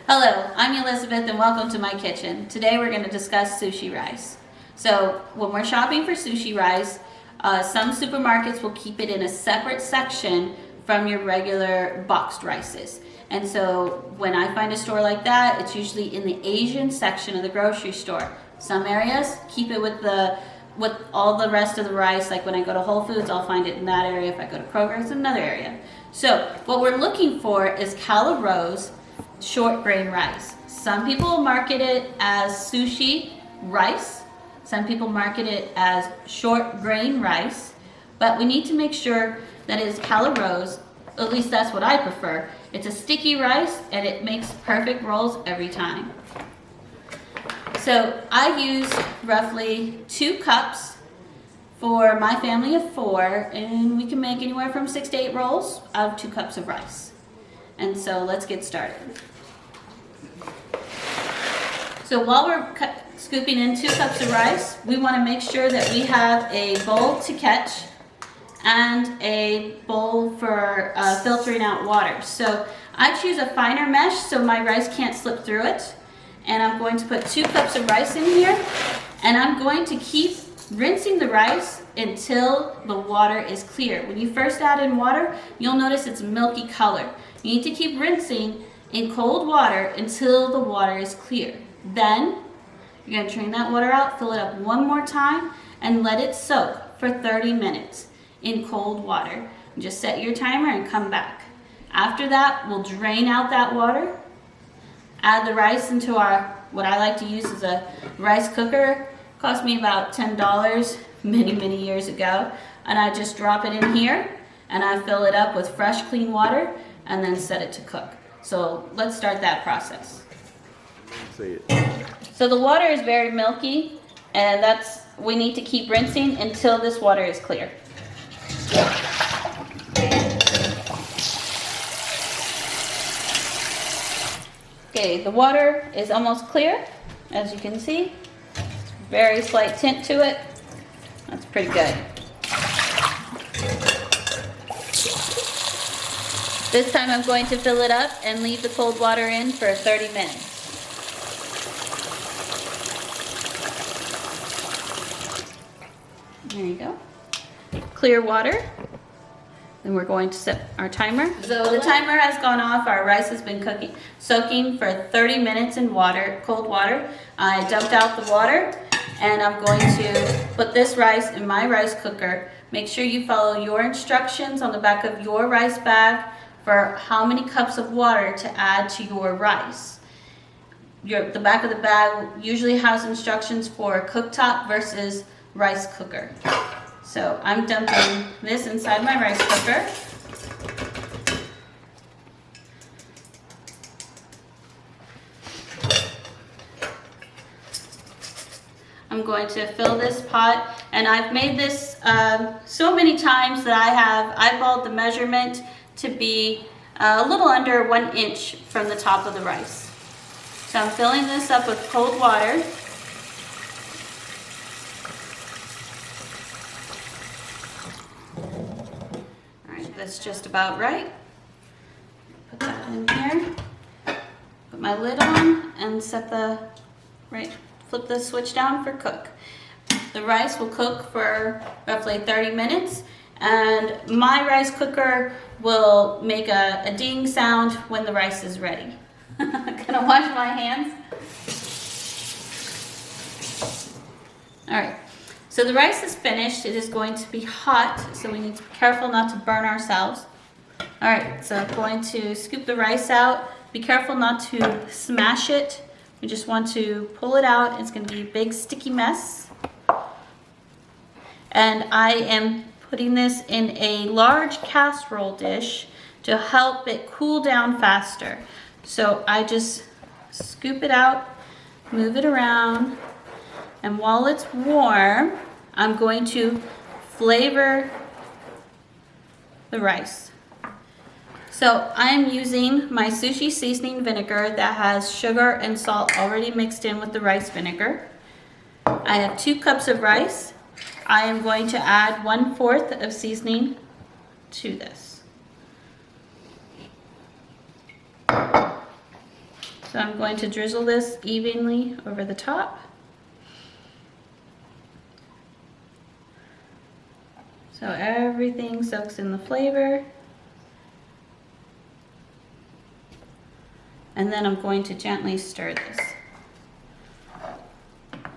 Hello, I'm Elizabeth and welcome to my kitchen. Today we're going to discuss sushi rice. So when we're shopping for sushi rice, some supermarkets will keep it in a separate section from your regular boxed rices. And so when I find a store like that, it's usually in the Asian section of the grocery store. Some areas keep it with all the rest of the rice. Like when I go to Whole Foods, I'll find it in that area. If I go to Kroger, it's in another area. So what we're looking for is Cala Rose short grain rice. Some people market it as sushi rice. Some people market it as short grain rice. But we need to make sure that it is Cala Rose. At least that's what I prefer. It's a sticky rice and it makes perfect rolls every time. So I use roughly 2 cups for my family of 4, and we can make anywhere from 6 to 8 rolls out of 2 cups of rice. And so let's get started. So while we're scooping in 2 cups of rice, we want to make sure that we have a bowl to catch and a bowl for filtering out water. So I choose a finer mesh so my rice can't slip through it. And I'm going to put 2 cups of rice in here, and I'm going to keep rinsing the rice until the water is clear. When you first add in water, you'll notice it's milky color. You need to keep rinsing in cold water until the water is clear. Then you're going to drain that water out, fill it up one more time, and let it soak for 30 minutes in cold water. Just set your timer and come back. After that, we'll drain out that water. Add the rice into what I like to use is a rice cooker. It cost me about $10 many years ago. And I just drop it in here and I fill it up with fresh clean water and then set it to cook. So let's start that process. See it. So the water is very milky, and we need to keep rinsing until this water is clear. Okay, the water is almost clear, as you can see. Very slight tint to it. That's pretty good. This time I'm going to fill it up and leave the cold water in for 30 minutes. There you go. Clear water. Then we're going to set our timer. So the timer has gone off. Our rice has been soaking for 30 minutes in water, cold water. I dumped out the water, and I'm going to put this rice in my rice cooker. Make sure you follow your instructions on the back of your rice bag for how many cups of water to add to your rice. The back of the bag usually has instructions for cooktop versus rice cooker. So I'm dumping this inside my rice cooker. I'm going to fill this pot, and I've made this so many times that I have eyeballed the measurement to be a little under 1 inch from the top of the rice. So I'm filling this up with cold water. That's just about right. Put that in here. Put my lid on and flip the switch down for cook. The rice will cook for roughly 30 minutes, and my rice cooker will make a ding sound when the rice is ready. I'm gonna wash my hands. All right. So the rice is finished. It is going to be hot, so we need to be careful not to burn ourselves. All right, so I'm going to scoop the rice out. Be careful not to smash it. We just want to pull it out. It's going to be a big sticky mess. And I am putting this in a large casserole dish to help it cool down faster. So I just scoop it out, move it around, and while it's warm, I'm going to flavor the rice. So I'm using my sushi seasoning vinegar that has sugar and salt already mixed in with the rice vinegar. I have 2 cups of rice. I am going to add 1/4 of seasoning to this. So I'm going to drizzle this evenly over the top. So everything soaks in the flavor. And then I'm going to gently stir this. I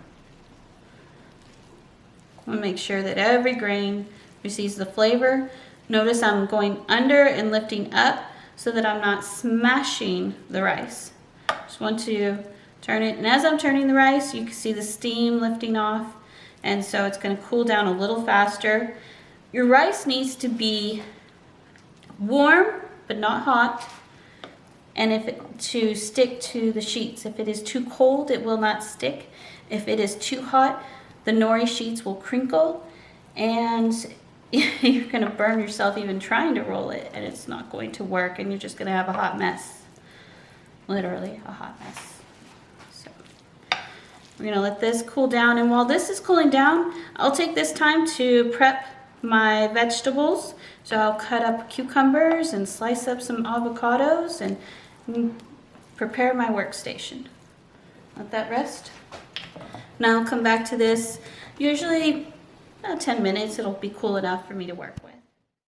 want to make sure that every grain receives the flavor. Notice I'm going under and lifting up so that I'm not smashing the rice. Just want to turn it, and as I'm turning the rice, you can see the steam lifting off, and so it's going to cool down a little faster. Your rice needs to be warm, but not hot, and to stick to the sheets. If it is too cold, it will not stick. If it is too hot, the nori sheets will crinkle, and you're going to burn yourself even trying to roll it, and it's not going to work, and you're just going to have a hot mess. Literally a hot mess. So we're going to let this cool down, and while this is cooling down, I'll take this time to prep my vegetables. So I'll cut up cucumbers and slice up some avocados and prepare my workstation. Let that rest. Now I'll come back to this, usually about 10 minutes. It'll be cool enough for me to work with.